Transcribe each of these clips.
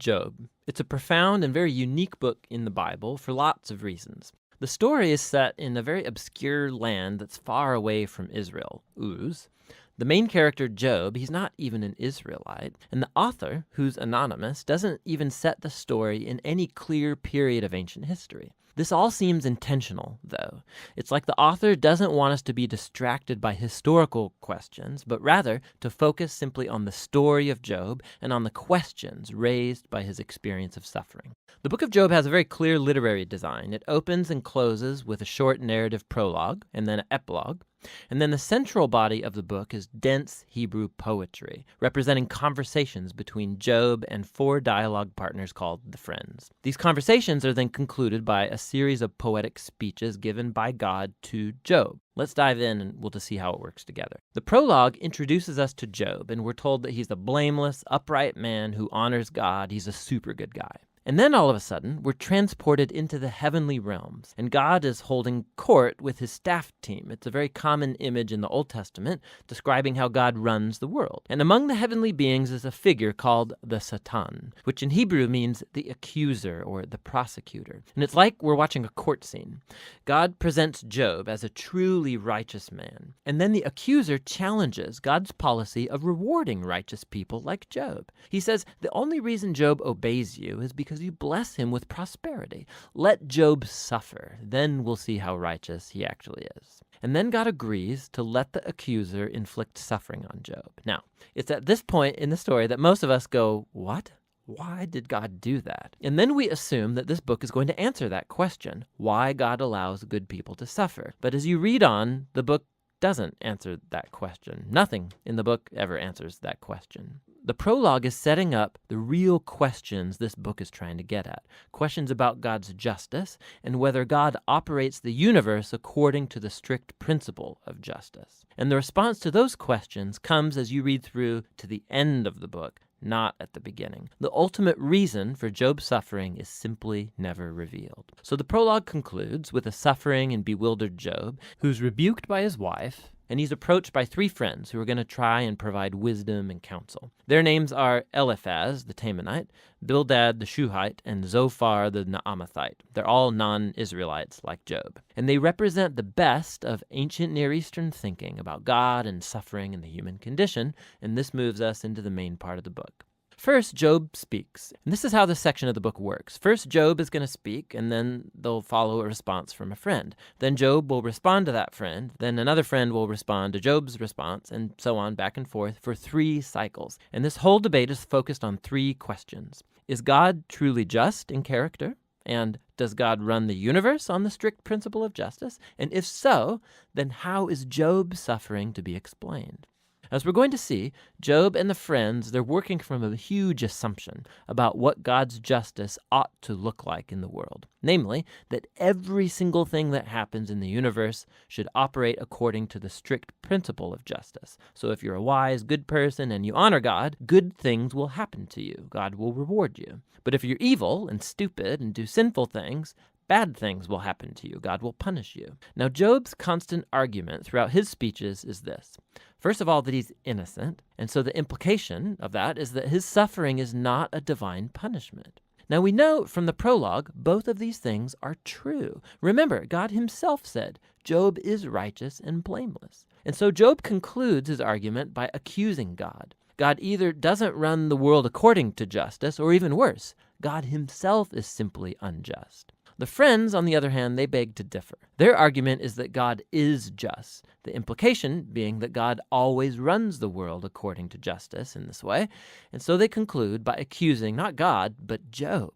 Job. It's a profound and very unique book in the Bible for lots of reasons. The story is set in a very obscure land that's far away from Israel, Uz. The main character, Job, he's not even an Israelite, and the author, who's anonymous, doesn't even set the story in any clear period of ancient history. This all seems intentional, though. It's like the author doesn't want us to be distracted by historical questions, but rather to focus simply on the story of Job and on the questions raised by his experience of suffering. The book of Job has a very clear literary design. It opens and closes with a short narrative prologue and then an epilogue. And then the central body of the book is dense Hebrew poetry, representing conversations between Job and 4 dialogue partners called the Friends. These conversations are then concluded by a series of poetic speeches given by God to Job. Let's dive in and we'll just see how it works together. The prologue introduces us to Job, and we're told that he's a blameless, upright man who honors God. He's a super good guy. And then all of a sudden, we're transported into the heavenly realms, and God is holding court with his staff team. It's a very common image in the Old Testament describing how God runs the world. And among the heavenly beings is a figure called the Satan, which in Hebrew means the accuser or the prosecutor. And it's like we're watching a court scene. God presents Job as a truly righteous man, and then the accuser challenges God's policy of rewarding righteous people like Job. He says, the only reason Job obeys you is because you bless him with prosperity. Let Job suffer, then we'll see how righteous he actually is. And then God agrees to let the accuser inflict suffering on Job. Now, it's at this point in the story that most of us go, what? Why did God do that? And then we assume that this book is going to answer that question, why God allows good people to suffer. But as you read on, the book doesn't answer that question. Nothing in the book ever answers that question. The prologue is setting up the real questions this book is trying to get at. Questions about God's justice and whether God operates the universe according to the strict principle of justice. And the response to those questions comes as you read through to the end of the book, not at the beginning. The ultimate reason for Job's suffering is simply never revealed. So the prologue concludes with a suffering and bewildered Job who's rebuked by his wife, and he's approached by 3 friends who are going to try and provide wisdom and counsel. Their names are Eliphaz, the Temanite, Bildad, the Shuhite, and Zophar, the Naamathite. They're all non-Israelites like Job. And they represent the best of ancient Near Eastern thinking about God and suffering and the human condition, and this moves us into the main part of the book. First, Job speaks. And this is how this section of the book works. First, Job is going to speak, and then they'll follow a response from a friend. Then Job will respond to that friend. Then another friend will respond to Job's response, and so on back and forth for 3 cycles. And this whole debate is focused on 3 questions. Is God truly just in character? And does God run the universe on the strict principle of justice? And if so, then how is Job's suffering to be explained? As we're going to see, Job and the friends, they're working from a huge assumption about what God's justice ought to look like in the world. Namely, that every single thing that happens in the universe should operate according to the strict principle of justice. So if you're a wise, good person and you honor God, good things will happen to you. God will reward you. But if you're evil and stupid and do sinful things, bad things will happen to you. God will punish you. Now, Job's constant argument throughout his speeches is this. First of all, that he's innocent, and so the implication of that is that his suffering is not a divine punishment. Now, we know from the prologue, both of these things are true. Remember, God himself said, Job is righteous and blameless. And so Job concludes his argument by accusing God. God either doesn't run the world according to justice, or even worse, God himself is simply unjust. The friends, on the other hand, they beg to differ. Their argument is that God is just, the implication being that God always runs the world according to justice in this way, and so they conclude by accusing not God, but Job.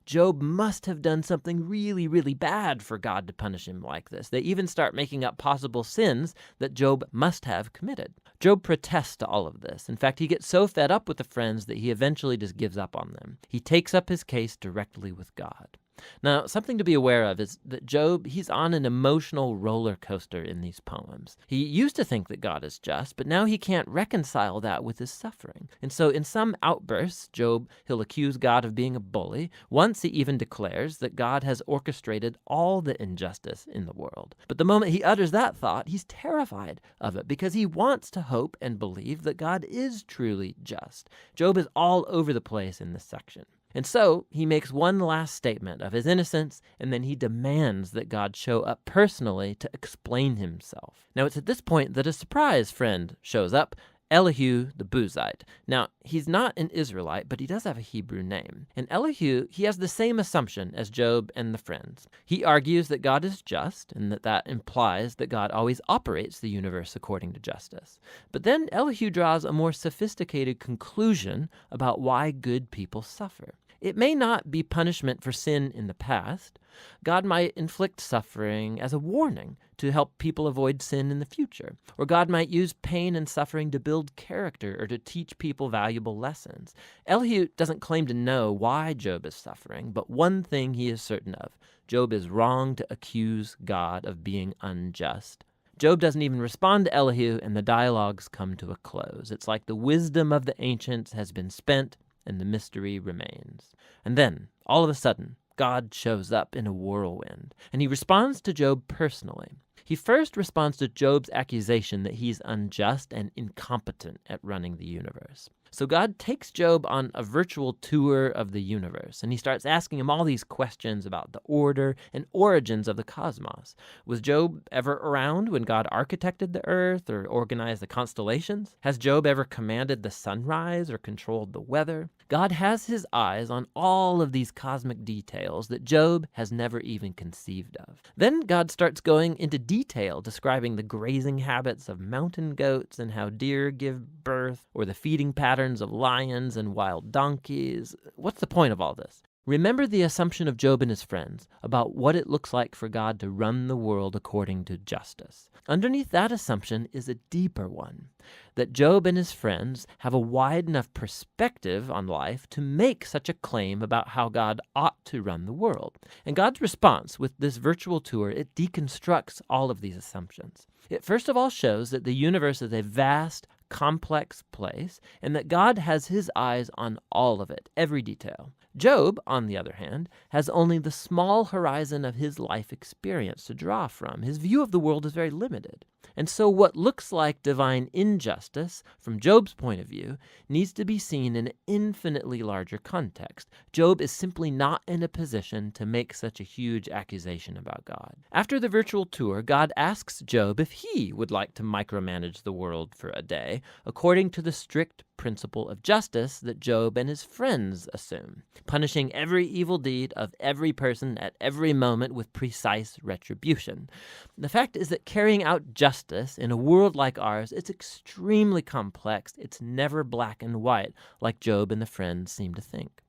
Job must have done something really, really bad for God to punish him like this. They even start making up possible sins that Job must have committed. Job protests to all of this. In fact, he gets so fed up with the friends that he eventually just gives up on them. He takes up his case directly with God. Now, something to be aware of is that Job, he's on an emotional roller coaster in these poems. He used to think that God is just, but now he can't reconcile that with his suffering. And so in some outbursts, he'll accuse God of being a bully. Once he even declares that God has orchestrated all the injustice in the world. But the moment he utters that thought, he's terrified of it because he wants to hope and believe that God is truly just. Job is all over the place in this section. And so he makes one last statement of his innocence, and then he demands that God show up personally to explain himself. Now it's at this point that a surprise friend shows up, Elihu the Buzite. Now, he's not an Israelite, but he does have a Hebrew name. And Elihu, he has the same assumption as Job and the friends. He argues that God is just, and that implies that God always operates the universe according to justice. But then Elihu draws a more sophisticated conclusion about why good people suffer. It may not be punishment for sin in the past. God might inflict suffering as a warning to help people avoid sin in the future. Or God might use pain and suffering to build character or to teach people valuable lessons. Elihu doesn't claim to know why Job is suffering, but one thing he is certain of: Job is wrong to accuse God of being unjust. Job doesn't even respond to Elihu, and the dialogues come to a close. It's like the wisdom of the ancients has been spent, and the mystery remains. And then, all of a sudden, God shows up in a whirlwind, and he responds to Job personally. He first responds to Job's accusation that he's unjust and incompetent at running the universe. So God takes Job on a virtual tour of the universe, and he starts asking him all these questions about the order and origins of the cosmos. Was Job ever around when God architected the earth or organized the constellations? Has Job ever commanded the sunrise or controlled the weather? God has his eyes on all of these cosmic details that Job has never even conceived of. Then God starts going into detail describing the grazing habits of mountain goats and how deer give birth, or the feeding patterns of lions and wild donkeys. What's the point of all this? Remember the assumption of Job and his friends about what it looks like for God to run the world according to justice. Underneath that assumption is a deeper one, that Job and his friends have a wide enough perspective on life to make such a claim about how God ought to run the world. And God's response with this virtual tour, it deconstructs all of these assumptions. It first of all shows that the universe is a vast, complex place, and that God has his eyes on all of it, every detail. Job, on the other hand, has only the small horizon of his life experience to draw from. His view of the world is very limited. And so what looks like divine injustice, from Job's point of view, needs to be seen in an infinitely larger context. Job is simply not in a position to make such a huge accusation about God. After the virtual tour, God asks Job if he would like to micromanage the world for a day, according to the strict principle of justice that Job and his friends assume, punishing every evil deed of every person at every moment with precise retribution. The fact is that carrying out justice in a world like ours, it's extremely complex. It's never black and white, like Job and the friends seem to think.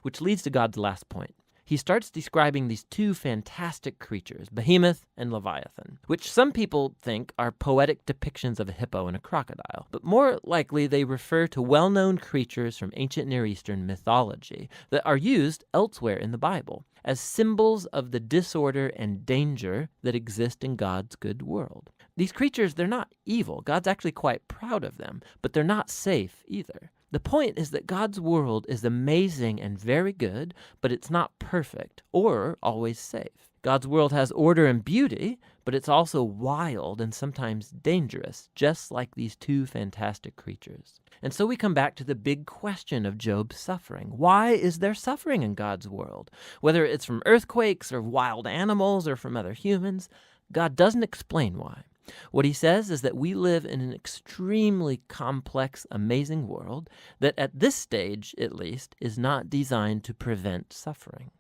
Which leads to God's last point. He starts describing these two fantastic creatures, Behemoth and Leviathan, which some people think are poetic depictions of a hippo and a crocodile, but more likely they refer to well-known creatures from ancient Near Eastern mythology that are used elsewhere in the Bible as symbols of the disorder and danger that exist in God's good world. These creatures, they're not evil. God's actually quite proud of them, but they're not safe either. The point is that God's world is amazing and very good, but it's not perfect or always safe. God's world has order and beauty, but it's also wild and sometimes dangerous, just like these two fantastic creatures. And so we come back to the big question of Job's suffering. Why is there suffering in God's world? Whether it's from earthquakes or wild animals or from other humans, God doesn't explain why. What he says is that we live in an extremely complex, amazing world that at this stage, at least, is not designed to prevent suffering.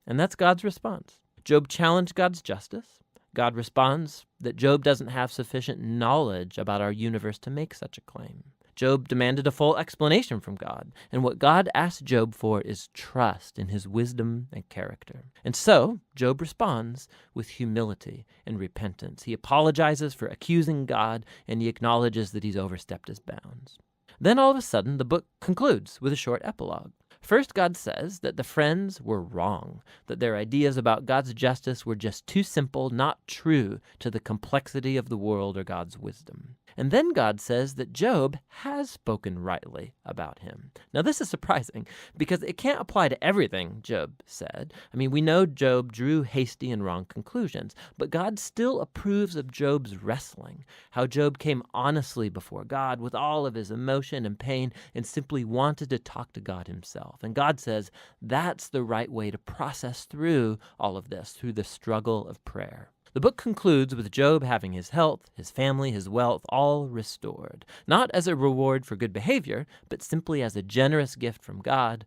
And that's God's response. Job challenged God's justice. God responds that Job doesn't have sufficient knowledge about our universe to make such a claim. Job demanded a full explanation from God, and what God asked Job for is trust in his wisdom and character. And so, Job responds with humility and repentance. He apologizes for accusing God, and he acknowledges that he's overstepped his bounds. Then all of a sudden, the book concludes with a short epilogue. First, God says that the friends were wrong, that their ideas about God's justice were just too simple, not true to the complexity of the world or God's wisdom. And then God says that Job has spoken rightly about him. Now, this is surprising because it can't apply to everything Job said. I mean, we know Job drew hasty and wrong conclusions, but God still approves of Job's wrestling, how Job came honestly before God with all of his emotion and pain and simply wanted to talk to God himself. himself. And God says that's the right way to process through all of this, through the struggle of prayer. The book concludes with Job having his health, his family, his wealth all restored, not as a reward for good behavior, but simply as a generous gift from God.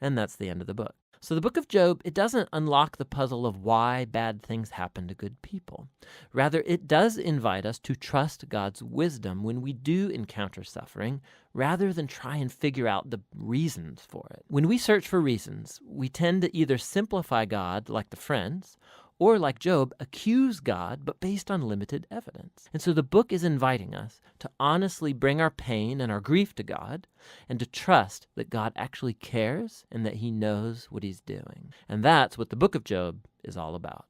And that's the end of the book. So the book of Job, it doesn't unlock the puzzle of why bad things happen to good people. Rather, it does invite us to trust God's wisdom when we do encounter suffering, rather than try and figure out the reasons for it. When we search for reasons, we tend to either simplify God like the friends, or like Job, accuse God, but based on limited evidence. And so the book is inviting us to honestly bring our pain and our grief to God, and to trust that God actually cares and that he knows what he's doing. And that's what the book of Job is all about.